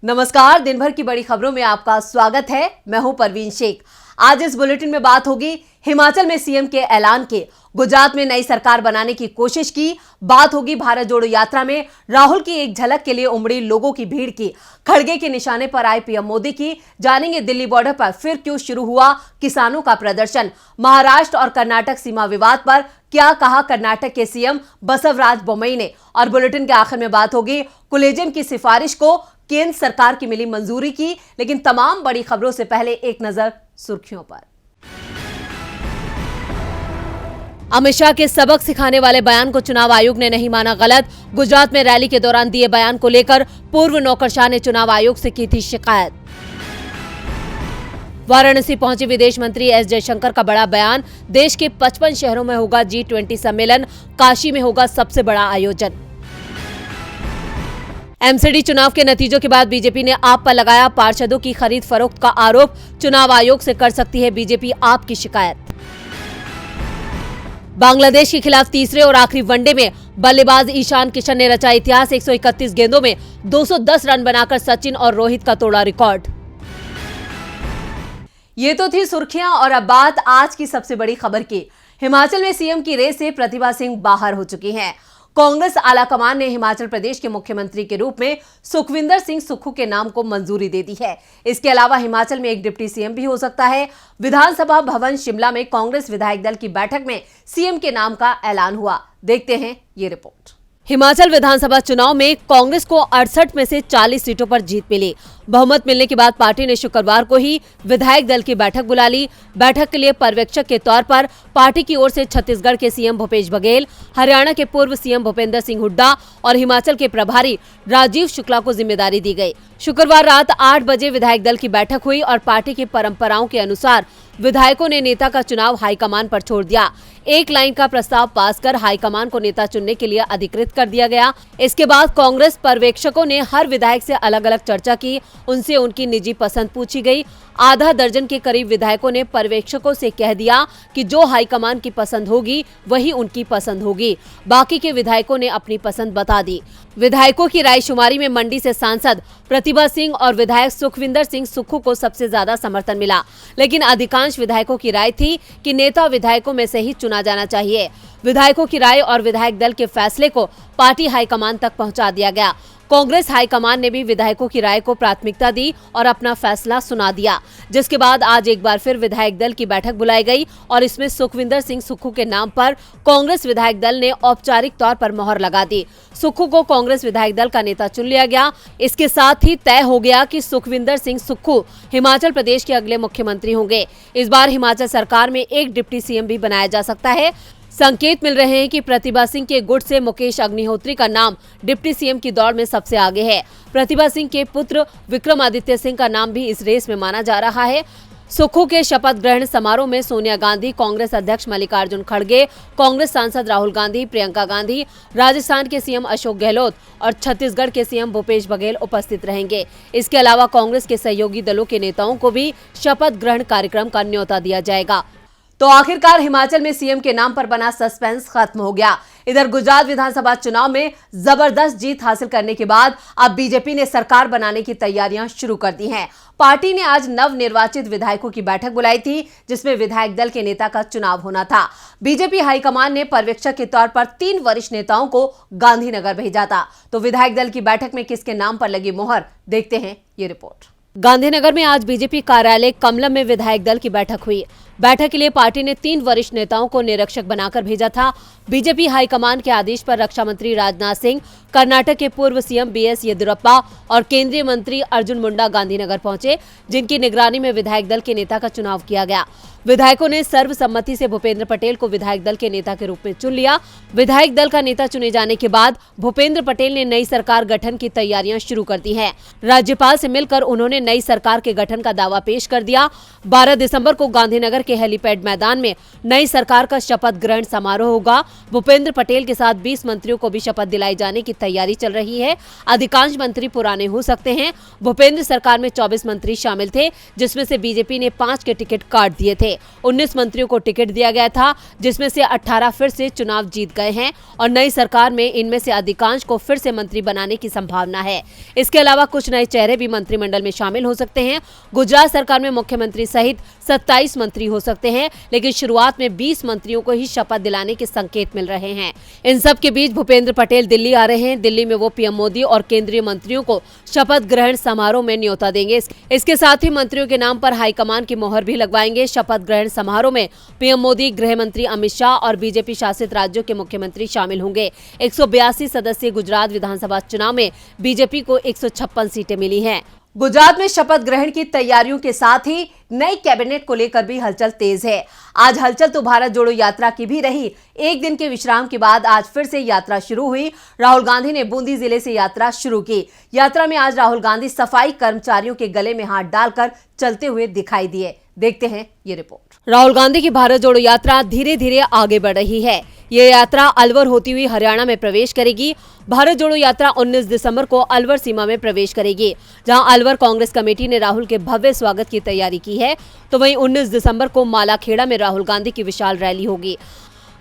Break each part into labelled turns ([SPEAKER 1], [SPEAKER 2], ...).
[SPEAKER 1] नमस्कार, दिन भर की बड़ी खबरों में आपका स्वागत है। मैं हूं परवीन शेख। आज इस बुलेटिन में बात होगी हिमाचल में सीएम के ऐलान के, गुजरात में नई सरकार बनाने की कोशिश की, बात होगी भारत जोड़ो यात्रा में राहुल की एक झलक के लिए उमड़ी लोगों की भीड़ की, खड़गे के निशाने पर आए पीएम मोदी की, जानेंगे दिल्ली बॉर्डर पर फिर क्यों शुरू हुआ किसानों का प्रदर्शन, महाराष्ट्र और कर्नाटक सीमा विवाद पर क्या कहा कर्नाटक के सीएम बसवराज बोम्मई ने, और बुलेटिन के आखिर में बात होगी कोलेजियम की सिफारिश को केंद्र सरकार की मिली मंजूरी की। लेकिन तमाम बड़ी खबरों से पहले एक नजर सुर्खियों पर। अमित शाह के सबक सिखाने वाले बयान को चुनाव आयोग ने नहीं माना गलत। गुजरात में रैली के दौरान दिए बयान को लेकर पूर्व नौकरशाह ने चुनाव आयोग से की थी शिकायत। वाराणसी पहुंचे विदेश मंत्री एस जयशंकर का बड़ा बयान, देश के 55 शहरों में होगा G20 सम्मेलन, काशी में होगा सबसे बड़ा आयोजन। एमसीडी चुनाव के नतीजों के बाद बीजेपी ने आप पर लगाया पार्षदों की खरीद फरोख्त का आरोप, चुनाव आयोग से कर सकती है बीजेपी आप की शिकायत। बांग्लादेश के खिलाफ तीसरे और आखिरी वनडे में बल्लेबाज ईशान किशन ने रचा इतिहास, 131 गेंदों में 210 रन बनाकर सचिन और रोहित का तोड़ा रिकॉर्ड। ये तो थी सुर्खियां और अब बात आज की सबसे बड़ी खबर की। हिमाचल में सीएम की रेस से प्रतिभा सिंह बाहर हो चुकी हैं। कांग्रेस आलाकमान ने हिमाचल प्रदेश के मुख्यमंत्री के रूप में सुखविंदर सिंह सुक्खू के नाम को मंजूरी दे दी है। इसके अलावा हिमाचल में एक डिप्टी सीएम भी हो सकता है। विधानसभा भवन शिमला में कांग्रेस विधायक दल की बैठक में सीएम के नाम का ऐलान हुआ। देखते हैं ये रिपोर्ट। हिमाचल विधानसभा चुनाव में कांग्रेस को 68 में से 40 सीटों पर जीत मिली। बहुमत मिलने के बाद पार्टी ने शुक्रवार को ही विधायक दल की बैठक बुला ली। बैठक के लिए पर्यवेक्षक के तौर पर पार्टी की ओर से छत्तीसगढ़ के सीएम भूपेश बघेल, हरियाणा के पूर्व सीएम भूपेंद्र सिंह हुड्डा और हिमाचल के प्रभारी राजीव शुक्ला को जिम्मेदारी दी गई। शुक्रवार रात 8 बजे विधायक दल की बैठक हुई और पार्टी की परंपराओं के अनुसार विधायकों ने नेता का चुनाव हाईकमान पर छोड़ दिया। एक लाइन का प्रस्ताव पास कर हाईकमान को नेता चुनने के लिए अधिकृत कर दिया गया। इसके बाद कांग्रेस पर्यवेक्षकों ने हर विधायक से अलग अलग चर्चा की, उनसे उनकी निजी पसंद पूछी गई। आधा दर्जन के करीब विधायकों ने पर्यवेक्षकों से कह दिया कि जो हाईकमान की पसंद होगी वही उनकी पसंद होगी। बाकी के विधायकों ने अपनी पसंद बता दी। विधायकों की रायशुमारी में मंडी से सांसद प्रतिभा सिंह और विधायक सुखविंदर सिंह सुक्खू को सबसे ज्यादा समर्थन मिला, लेकिन अधिकांश विधायकों की राय थी कि नेता विधायकों में से ही चुना जाना चाहिए। विधायकों की राय और विधायक दल के फैसले को पार्टी हाईकमान तक पहुंचा दिया गया। कांग्रेस हाईकमान ने भी विधायकों की राय को प्राथमिकता दी और अपना फैसला सुना दिया, जिसके बाद आज एक बार फिर विधायक दल की बैठक बुलाई गई और इसमें सुखविंदर सिंह सुक्खू के नाम पर कांग्रेस विधायक दल ने औपचारिक तौर पर मोहर लगा दी। सुक्खू को कांग्रेस विधायक दल का नेता चुन लिया गया। इसके साथ ही तय हो गया कि सुखविंदर सिंह सुक्खू हिमाचल प्रदेश के अगले मुख्यमंत्री होंगे। इस बार हिमाचल सरकार में एक डिप्टी सीएम भी बनाया जा सकता है। संकेत मिल रहे हैं कि प्रतिभा सिंह के गुट से मुकेश अग्निहोत्री का नाम डिप्टी सीएम की दौड़ में सबसे आगे है। प्रतिभा सिंह के पुत्र विक्रमादित्य सिंह का नाम भी इस रेस में माना जा रहा है। सुक्खू के शपथ ग्रहण समारोह में सोनिया गांधी, कांग्रेस अध्यक्ष मल्लिकार्जुन खड़गे, कांग्रेस सांसद राहुल गांधी, प्रियंका गांधी, राजस्थान के सीएम अशोक गहलोत और छत्तीसगढ़ के सीएम भूपेश बघेल उपस्थित रहेंगे। इसके अलावा कांग्रेस के सहयोगी दलों के नेताओं को भी शपथ ग्रहण कार्यक्रम का न्योता दिया जाएगा। तो आखिरकार हिमाचल में सीएम के नाम पर बना सस्पेंस खत्म हो गया। इधर गुजरात विधानसभा चुनाव में जबरदस्त जीत हासिल करने के बाद अब बीजेपी ने सरकार बनाने की तैयारियां शुरू कर दी हैं। पार्टी ने आज नव निर्वाचित विधायकों की बैठक बुलाई थी, जिसमें विधायक दल के नेता का चुनाव होना था। बीजेपी हाईकमान ने पर्यवेक्षक के तौर पर 3 वरिष्ठ नेताओं को गांधीनगर भेजा था। तो विधायक दल की बैठक में किसके नाम पर लगी मोहर, देखते हैं ये रिपोर्ट। गांधीनगर में आज बीजेपी कार्यालय कमलम में विधायक दल की बैठक हुई। बैठक के लिए पार्टी ने 3 वरिष्ठ नेताओं को निरीक्षक बनाकर भेजा था। बीजेपी हाईकमान के आदेश पर रक्षा मंत्री राजनाथ सिंह, कर्नाटक के पूर्व सीएम बीएस येदियुरप्पा और केंद्रीय मंत्री अर्जुन मुंडा गांधीनगर पहुंचे, जिनकी निगरानी में विधायक दल के नेता का चुनाव किया गया। विधायकों ने सर्वसम्मति से भूपेंद्र पटेल को विधायक दल के नेता के रूप में चुन लिया। विधायक दल का नेता चुने जाने के बाद भूपेंद्र पटेल ने नई सरकार गठन की तैयारियां शुरू कर दी हैं। राज्यपाल से मिलकर उन्होंने नई सरकार के गठन का दावा पेश कर दिया। 12 दिसंबर को गांधीनगर के हेलीपैड मैदान में नई सरकार का शपथ ग्रहण समारोह होगा। भूपेंद्र पटेल के साथ 20 मंत्रियों को भी शपथ दिलाए जाने की तैयारी चल रही है। अधिकांश मंत्री पुराने हो सकते हैं। भूपेंद्र सरकार में 24 मंत्री शामिल थे, जिसमें से बीजेपी ने 5 के टिकट काट दिए थे। 19 मंत्रियों को टिकट दिया गया था, जिसमें से 18 फिर से चुनाव जीत गए हैं और नई सरकार में इनमें से अधिकांश को फिर से मंत्री बनाने की संभावना है। इसके अलावा कुछ नए चेहरे भी मंत्रिमंडल में शामिल हो सकते हैं। गुजरात सरकार में मुख्यमंत्री सहित 27 मंत्री हो सकते हैं, लेकिन शुरुआत में 20 मंत्रियों को ही शपथ दिलाने के संकेत मिल रहे हैं। इन सब के बीच भूपेंद्र पटेल दिल्ली आ रहे हैं। दिल्ली में वो पीएम मोदी और केंद्रीय मंत्रियों को शपथ ग्रहण समारोह में न्योता देंगे। इसके साथ ही मंत्रियों के नाम पर हाईकमान की मोहर भी लगवाएंगे। शपथ ग्रहण समारोह में पीएम मोदी, गृह मंत्री अमित शाह और बीजेपी शासित राज्यों के मुख्यमंत्री शामिल होंगे। 182 सदस्यीय गुजरात विधानसभा चुनाव में बीजेपी को 156 सीटें मिली हैं। गुजरात में शपथ ग्रहण की तैयारियों के साथ ही नई कैबिनेट को लेकर भी हलचल तेज है। आज हलचल तो भारत जोड़ो यात्रा की भी रही। एक दिन के विश्राम के बाद आज फिर से यात्रा शुरू हुई। राहुल गांधी ने बूंदी जिले से यात्रा शुरू की। यात्रा में आज राहुल गांधी सफाई कर्मचारियों के गले में हाथ डालकर चलते हुए दिखाई दिए। देखते हैं ये रिपोर्ट। राहुल गांधी की भारत जोड़ो यात्रा धीरे धीरे आगे बढ़ रही है। ये यात्रा अलवर होती हुई हरियाणा में प्रवेश करेगी। भारत जोड़ो यात्रा 19 दिसंबर को अलवर सीमा में प्रवेश करेगी, जहां अलवर कांग्रेस कमेटी ने राहुल के भव्य स्वागत की तैयारी की है। तो वहीं 19 दिसंबर को मालाखेड़ा में राहुल गांधी की विशाल रैली होगी।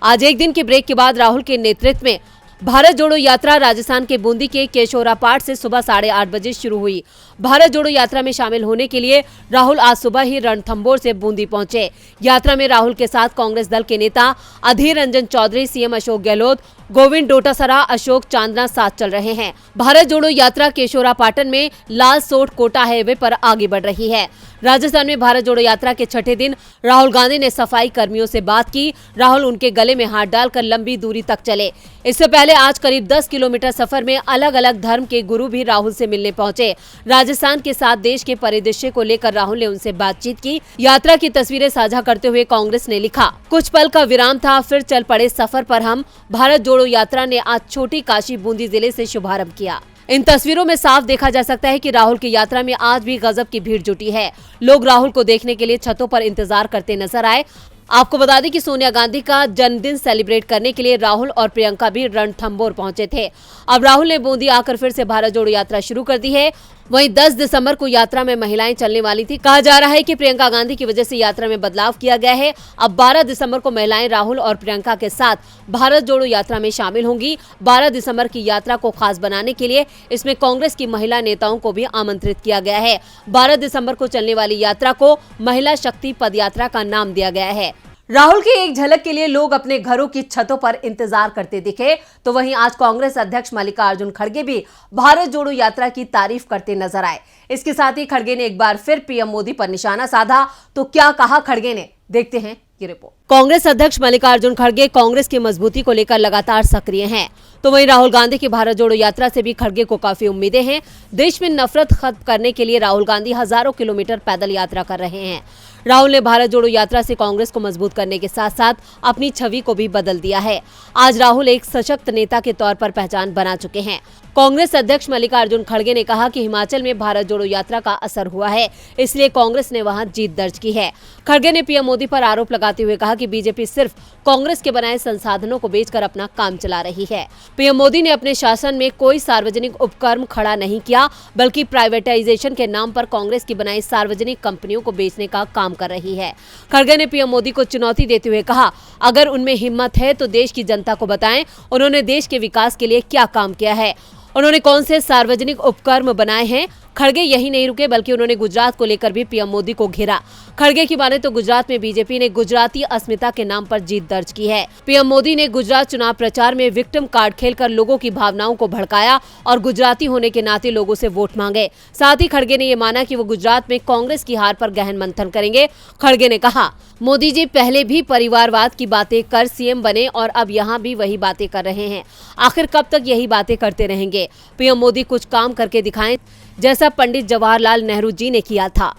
[SPEAKER 1] आज एक दिन के ब्रेक के बाद राहुल के नेतृत्व में भारत जोड़ो यात्रा राजस्थान के बूंदी के केशोरापाट से सुबह 8:30 बजे शुरू हुई। भारत जोड़ो यात्रा में शामिल होने के लिए राहुल आज सुबह ही रणथंभौर से बूंदी पहुंचे। यात्रा में राहुल के साथ कांग्रेस दल के नेता अधीर रंजन चौधरी, सीएम अशोक गहलोत, गोविंद डोटासरा, अशोक चांदना साथ चल रहे हैं। भारत जोड़ो यात्रा केशोरापाटन में लाल सोट कोटा हाईवे पर आगे बढ़ रही है। राजस्थान में भारत जोड़ो यात्रा के छठे दिन राहुल गांधी ने सफाई कर्मियों से बात की। राहुल उनके गले में हाथ डालकर लंबी दूरी तक चले। इससे पहले आज करीब 10 किलोमीटर सफर में अलग अलग धर्म के गुरु भी राहुल से मिलने पहुंचे। राजस्थान के साथ देश के परिदृश्य को लेकर राहुल ने उनसे बातचीत की। यात्रा की तस्वीरें साझा करते हुए कांग्रेस ने लिखा, कुछ पल का विराम था, फिर चल पड़े सफर पर हम। भारत जोड़ो यात्रा ने आज छोटी काशी बूंदी जिले से शुभारंभ किया। इन तस्वीरों में साफ देखा जा सकता है कि राहुल की यात्रा में आज भी गजब की भीड़ जुटी है। लोग राहुल को देखने के लिए छतों पर इंतजार करते नजर आए। आपको बता दें कि सोनिया गांधी का जन्मदिन सेलिब्रेट करने के लिए राहुल और प्रियंका भी रणथंभौर पहुंचे थे। अब राहुल ने बूंदी आकर फिर से भारत जोड़ो यात्रा शुरू कर दी है। वहीं 10 दिसंबर को यात्रा में महिलाएं चलने वाली थी। कहा जा रहा है कि प्रियंका गांधी की वजह से यात्रा में बदलाव किया गया है। अब 12 दिसंबर को महिलाएं राहुल और प्रियंका के साथ भारत जोड़ो यात्रा में शामिल होंगी। 12 दिसंबर की यात्रा को खास बनाने के लिए इसमें कांग्रेस की महिला नेताओं को भी आमंत्रित किया गया है। 12 दिसंबर को चलने वाली यात्रा को महिला शक्ति पद यात्रा का नाम दिया गया है। राहुल की एक झलक के लिए लोग अपने घरों की छतों पर इंतजार करते दिखे। तो वहीं आज कांग्रेस अध्यक्ष मल्लिकार्जुन खड़गे भी भारत जोड़ो यात्रा की तारीफ करते नजर आए। इसके साथ ही खड़गे ने एक बार फिर पीएम मोदी पर निशाना साधा। तो क्या कहा खड़गे ने, देखते हैं ये रिपोर्ट। कांग्रेस अध्यक्ष मल्लिकार्जुन खड़गे कांग्रेस की मजबूती को लेकर लगातार सक्रिय हैं। तो वहीं राहुल गांधी की भारत जोड़ो यात्रा से भी खड़गे को काफी उम्मीदें हैं। देश में नफरत खत्म करने के लिए राहुल गांधी हजारों किलोमीटर पैदल यात्रा कर रहे हैं। राहुल ने भारत जोड़ो यात्रा से कांग्रेस को मजबूत करने के साथ साथ अपनी छवि को भी बदल दिया है। आज राहुल एक सशक्त नेता के तौर पर पहचान बना चुके हैं। कांग्रेस अध्यक्ष मल्लिकार्जुन खड़गे ने कहा कि हिमाचल में भारत जोड़ो यात्रा का असर हुआ है, इसलिए कांग्रेस ने वहां जीत दर्ज की है। खड़गे ने पीएम मोदी पर आरोप लगाते हुए कहा कि बीजेपी सिर्फ कांग्रेस के बनाए संसाधनों को बेचकर अपना काम चला रही है। पीएम मोदी ने अपने शासन में कोई सार्वजनिक उपक्रम खड़ा नहीं किया, बल्कि प्राइवेटाइजेशन के नाम पर कांग्रेस की बनाई सार्वजनिक कंपनियों को बेचने का काम कर रही है। खड़गे ने पीएम मोदी को चुनौती देते हुए कहा, अगर उनमें हिम्मत है तो देश की जनता को बताएं उन्होंने देश के विकास के लिए क्या काम किया है, उन्होंने कौन से सार्वजनिक उपक्रम बनाए हैं। खड़गे यही नहीं रुके, बल्कि उन्होंने गुजरात को लेकर भी पीएम मोदी को घेरा। खड़गे की माने तो गुजरात में बीजेपी ने गुजराती अस्मिता के नाम पर जीत दर्ज की है। पीएम मोदी ने गुजरात चुनाव प्रचार में विक्टिम कार्ड खेलकर लोगों की भावनाओं को भड़काया और गुजराती होने के नाते लोगों से वोट मांगे। साथ ही खड़गे ने यह माना कि वो गुजरात में कांग्रेस की हार पर गहन मंथन करेंगे। खड़गे ने कहा, मोदी जी पहले भी परिवारवाद की बातें कर सीएम बने और अब यहाँ भी वही बातें कर रहे हैं। आखिर कब तक यही बातें करते रहेंगे? पीएम मोदी कुछ काम करके दिखाएं, जैसा पंडित जवाहरलाल नेहरू जी ने किया था।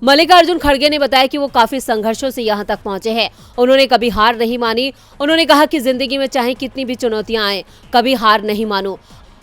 [SPEAKER 1] मल्लिकार्जुन खड़गे ने बताया कि वो काफी संघर्षों से यहाँ तक पहुंचे हैं। उन्होंने कभी हार नहीं मानी। उन्होंने कहा कि जिंदगी में चाहे कितनी भी चुनौतियां आए, कभी हार नहीं मानो।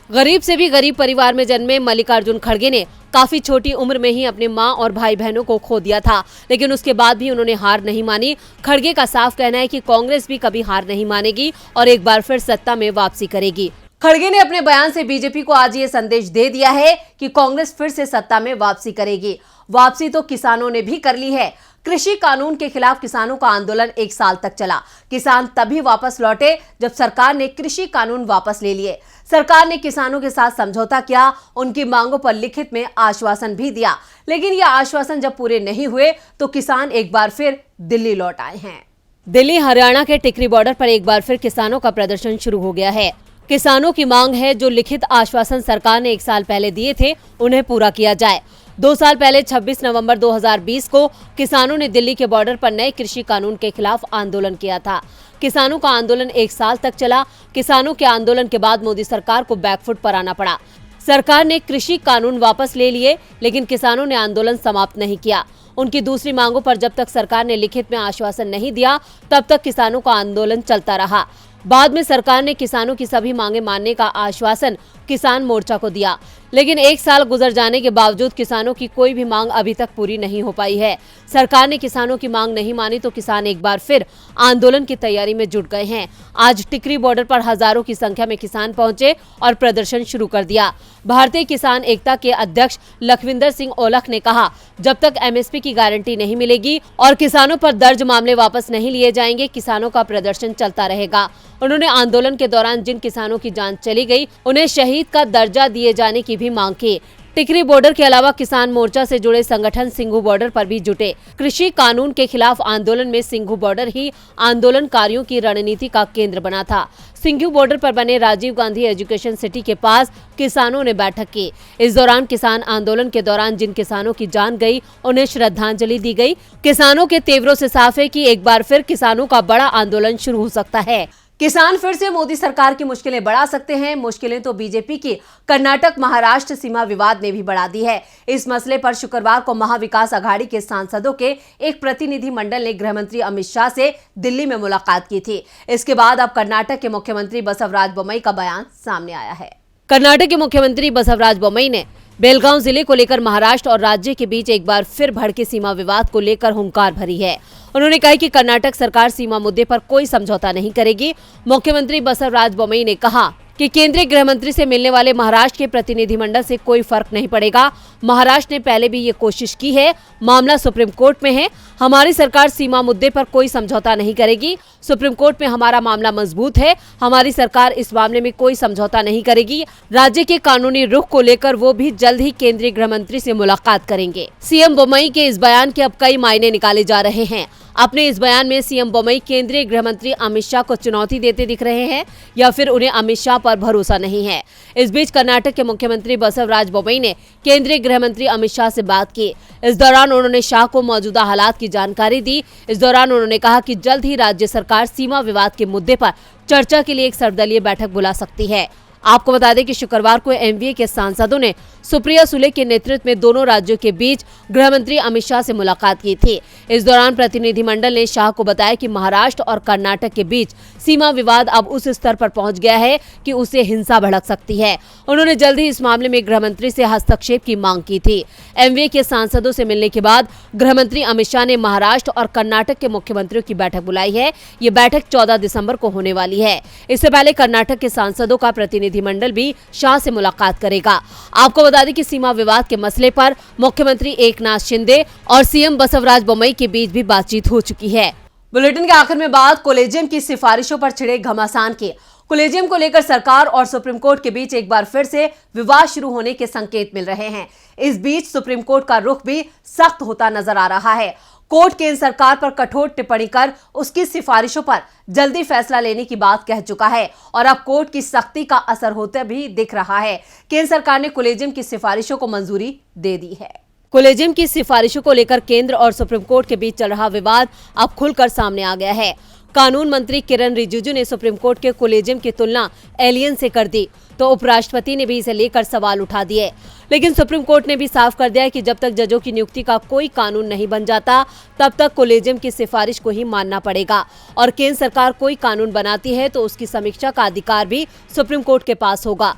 [SPEAKER 1] गरीब से भी गरीब परिवार में जन्मे मल्लिकार्जुन खड़गे ने काफी छोटी उम्र में ही अपने मां और भाई बहनों को खो दिया था, लेकिन उसके बाद भी उन्होंने हार नहीं मानी। खड़गे का साफ कहना है कि कांग्रेस भी कभी हार नहीं मानेगी और एक बार फिर सत्ता में वापसी करेगी। खड़गे ने अपने बयान से बीजेपी को आज ये संदेश दे दिया है कि कांग्रेस फिर से सत्ता में वापसी करेगी। वापसी तो किसानों ने भी कर ली है। कृषि कानून के खिलाफ किसानों का आंदोलन 1 साल तक चला। किसान तभी वापस लौटे जब सरकार ने कृषि कानून वापस ले लिए। सरकार ने किसानों के साथ समझौता किया, उनकी मांगों पर लिखित में आश्वासन भी दिया, लेकिन ये आश्वासन जब पूरे नहीं हुए तो किसान एक बार फिर दिल्ली लौट आए हैं। दिल्ली हरियाणा के टिकरी बॉर्डर पर एक बार फिर किसानों का प्रदर्शन शुरू हो गया है। किसानों की मांग है जो लिखित आश्वासन सरकार ने 1 साल पहले दिए थे उन्हें पूरा किया जाए। 2 साल पहले 26 नवंबर 2020 को किसानों ने दिल्ली के बॉर्डर पर नए कृषि कानून के खिलाफ आंदोलन किया था। किसानों का आंदोलन 1 साल तक चला। किसानों के आंदोलन के बाद मोदी सरकार को बैकफुट पर आना पड़ा। सरकार ने कृषि कानून वापस ले लिए, लेकिन किसानों ने आंदोलन समाप्त नहीं किया। उनकी दूसरी मांगों पर जब तक सरकार ने लिखित में आश्वासन नहीं दिया, तब तक किसानों का आंदोलन चलता रहा। बाद में सरकार ने किसानों की सभी मांगे मानने का आश्वासन किसान मोर्चा को दिया, लेकिन 1 साल गुजर जाने के बावजूद किसानों की कोई भी मांग अभी तक पूरी नहीं हो पाई है। सरकार ने किसानों की मांग नहीं मानी तो किसान एक बार फिर आंदोलन की तैयारी में जुट गए हैं। आज टिकरी बॉर्डर पर हजारों की संख्या में किसान पहुंचे और प्रदर्शन शुरू कर दिया। भारतीय किसान एकता के अध्यक्ष लखविंदर सिंह ओलख ने कहा, जब तक एमएसपी की गारंटी नहीं मिलेगी और किसानों पर दर्ज मामले वापस नहीं लिए जाएंगे, किसानों का प्रदर्शन चलता रहेगा। उन्होंने आंदोलन के दौरान जिन किसानों की जान चली गई उन्हें शहीद का दर्जा दिए जाने की भी मांग की। टिकरी बॉर्डर के अलावा किसान मोर्चा से जुड़े संगठन सिंघू बॉर्डर पर भी जुटे। कृषि कानून के खिलाफ आंदोलन में सिंघू बॉर्डर ही आंदोलनकारियों की रणनीति का केंद्र बना था। सिंघू बॉर्डर पर बने राजीव गांधी एजुकेशन सिटी के पास किसानों ने बैठक की। इस दौरान किसान आंदोलन के दौरान जिन किसानों की जान गई उन्हें श्रद्धांजलि दी गई। किसानों के तेवरों से साफ है कि एक बार फिर किसानों का बड़ा आंदोलन शुरू हो सकता है। किसान फिर से मोदी सरकार की मुश्किलें बढ़ा सकते हैं। मुश्किलें तो बीजेपी की कर्नाटक महाराष्ट्र सीमा विवाद ने भी बढ़ा दी है। इस मसले पर शुक्रवार को महाविकास आघाड़ी के सांसदों के एक प्रतिनिधि मंडल ने गृह मंत्री अमित शाह से दिल्ली में मुलाकात की थी। इसके बाद अब कर्नाटक के मुख्यमंत्री बसवराज बोम्मई का बयान सामने आया है। कर्नाटक के मुख्यमंत्री बसवराज बोम्मई ने बेलगांव जिले को लेकर महाराष्ट्र और राज्य के बीच एक बार फिर भड़के सीमा विवाद को लेकर हुंकार भरी है। उन्होंने कहा कि कर्नाटक सरकार सीमा मुद्दे पर कोई समझौता नहीं करेगी। मुख्यमंत्री बसवराज बोम्मई ने कहा कि केंद्रीय गृह मंत्री से मिलने वाले महाराष्ट्र के प्रतिनिधिमंडल से कोई फर्क नहीं पड़ेगा। महाराष्ट्र ने पहले भी ये कोशिश की है। मामला सुप्रीम कोर्ट में है। हमारी सरकार सीमा मुद्दे पर कोई समझौता नहीं करेगी। सुप्रीम कोर्ट में हमारा मामला मजबूत है। हमारी सरकार इस मामले में कोई समझौता नहीं करेगी। राज्य के कानूनी रुख को लेकर वो भी जल्द ही केंद्रीय गृह मंत्री से मुलाकात करेंगे। सीएम बोम्मई के इस बयान के अब कई मायने निकाले जा रहे हैं। अपने इस बयान में सीएम बोम्मई केंद्रीय गृह मंत्री अमित शाह को चुनौती देते दिख रहे हैं या फिर उन्हें अमित शाह पर भरोसा नहीं है। इस बीच कर्नाटक के मुख्यमंत्री बसवराज बोम्मई ने केंद्रीय गृह मंत्री अमित शाह से बात की। इस दौरान उन्होंने शाह को मौजूदा हालात की जानकारी दी। इस दौरान उन्होंने कहा कि जल्द ही राज्य सरकार सीमा विवाद के मुद्दे पर चर्चा के लिए एक सर्वदलीय बैठक बुला सकती है। आपको बता दें कि शुक्रवार को एमवीए के सांसदों ने सुप्रिया सुले के नेतृत्व में दोनों राज्यों के बीच गृह मंत्री अमित शाह से मुलाकात की थी। इस दौरान प्रतिनिधिमंडल ने शाह को बताया कि महाराष्ट्र और कर्नाटक के बीच सीमा विवाद अब उस स्तर पर पहुंच गया है कि उससे हिंसा भड़क सकती है। उन्होंने जल्द ही इस मामले में गृह मंत्री से हस्तक्षेप की मांग की थी। एमवीए के सांसदों से मिलने के बाद गृह मंत्री अमित शाह ने महाराष्ट्र और कर्नाटक के मुख्यमंत्रियों की बैठक बुलाई है। ये बैठक 14 दिसंबर को होने वाली है। इससे पहले कर्नाटक के सांसदों का प्रतिनिधिमंडल भी शाह से मुलाकात करेगा। आपको बता दें कि सीमा विवाद के मसले पर मुख्यमंत्री एकनाथ शिंदे और सीएम बसवराज बोम्मई के बीच भी बातचीत हो चुकी है। बुलेटिन के आखिर में बात कोलेजियम की सिफारिशों पर छिड़े घमासान की। कोलेजियम को लेकर सरकार और सुप्रीम कोर्ट के बीच एक बार फिर से विवाद शुरू होने के संकेत मिल रहे हैं। इस बीच सुप्रीम कोर्ट का रुख भी सख्त होता नजर आ रहा है। कोर्ट केंद्र सरकार पर कठोर टिप्पणी कर उसकी सिफारिशों पर जल्दी फैसला लेने की बात कह चुका है और अब कोर्ट की सख्ती का असर होता भी दिख रहा है। केंद्र सरकार ने कोलेजियम की सिफारिशों को मंजूरी दे दी है। कोलेजियम की सिफारिशों को लेकर केंद्र और सुप्रीम कोर्ट के बीच चल रहा विवाद अब खुलकर सामने आ गया है। कानून मंत्री किरण रिजिजू ने सुप्रीम कोर्ट के कोलेजियम की तुलना एलियन से कर दी तो उपराष्ट्रपति ने भी इसे लेकर सवाल उठा दिए। लेकिन सुप्रीम कोर्ट ने भी साफ कर दिया कि जब तक जजों की नियुक्ति का कोई कानून नहीं बन जाता तब तक कोलेजियम की सिफारिश को ही मानना पड़ेगा और केंद्र सरकार कोई कानून बनाती है तो उसकी समीक्षा का अधिकार भी सुप्रीम कोर्ट के पास होगा।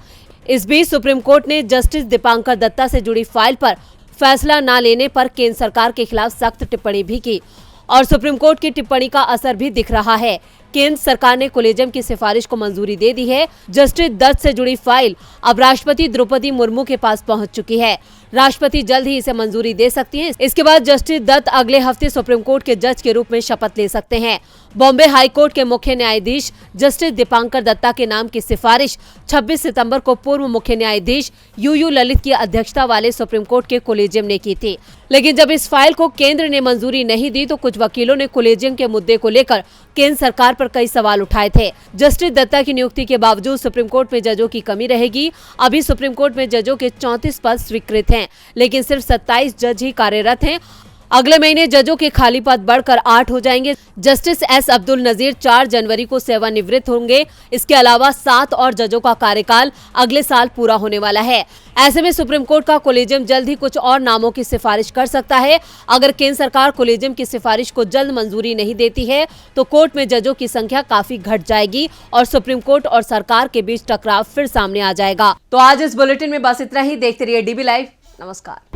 [SPEAKER 1] इस बीच सुप्रीम कोर्ट ने जस्टिस दीपांकर दत्ता से जुड़ी फाइल पर फैसला न लेने पर केंद्र सरकार के खिलाफ सख्त टिप्पणी भी की और सुप्रीम कोर्ट की टिप्पणी का असर भी दिख रहा है। केंद्र सरकार ने कोलेजियम की सिफारिश को मंजूरी दे दी है। जस्टिस दत्त से जुड़ी फाइल अब राष्ट्रपति द्रौपदी मुर्मू के पास पहुंच चुकी है। राष्ट्रपति जल्द ही इसे मंजूरी दे सकती हैं। इसके बाद जस्टिस दत्त अगले हफ्ते सुप्रीम कोर्ट के जज के रूप में शपथ ले सकते हैं। बॉम्बे हाई कोर्ट के मुख्य न्यायाधीश जस्टिस दीपांकर दत्ता के नाम की सिफारिश 26 सितंबर को पूर्व मुख्य न्यायाधीश यूयू ललित की अध्यक्षता वाले सुप्रीम कोर्ट के कोलेजियम ने की थी। लेकिन जब इस फाइल को केंद्र ने मंजूरी नहीं दी तो कुछ वकीलों ने कोलेजियम के मुद्दे को लेकर केंद्र सरकार पर कई सवाल उठाए थे। जस्टिस दत्ता की नियुक्ति के बावजूद सुप्रीम कोर्ट में जजों की कमी रहेगी। अभी सुप्रीम कोर्ट में जजों के 34 पद स्वीकृत हैं, लेकिन सिर्फ 27 जज ही कार्यरत हैं। अगले महीने जजों के खाली पद बढ़कर 8 हो जाएंगे। जस्टिस एस अब्दुल नजीर 4 जनवरी को सेवानिवृत्त होंगे। इसके अलावा 7 और जजों का कार्यकाल अगले साल पूरा होने वाला है। ऐसे में सुप्रीम कोर्ट का कोलेजियम जल्द ही कुछ और नामों की सिफारिश कर सकता है। अगर केंद्र सरकार कोलेजियम की सिफारिश को जल्द मंजूरी नहीं देती है तो कोर्ट में जजों की संख्या काफी घट जाएगी और सुप्रीम कोर्ट और सरकार के बीच टकराव फिर सामने आ जाएगा। तो आज इस बुलेटिन में बस इतना ही। देखते रहिए डीबी लाइव। नमस्कार।